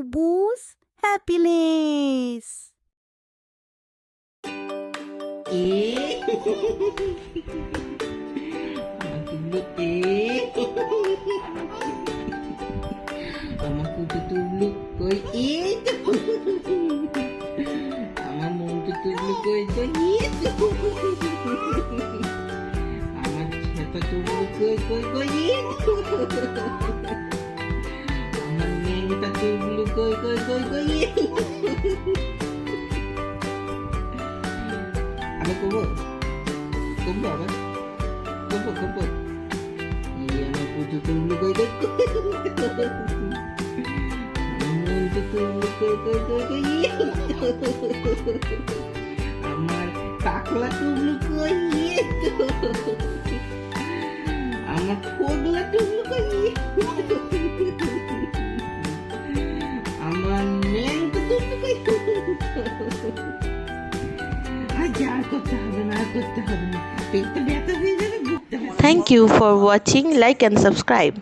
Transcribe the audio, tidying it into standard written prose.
বুবুস happiness. আমার কুটু তুবলু কই আমার মন্টু তুবলু কই আমার ছেতা তুবলু কই আমার মেয়েটা তুবলু কই আবার কব আবার কব আমার কুটু তুবলু কই আমার কাকলা টুবলু কই আমার ফোগলা টুবলু কই আমার ন্যাংটা টুবলু কই আর করতে হবে না পেটটা ব্যথা হয়ে যাবে বুকটা Thank you for watching. Like and subscribe.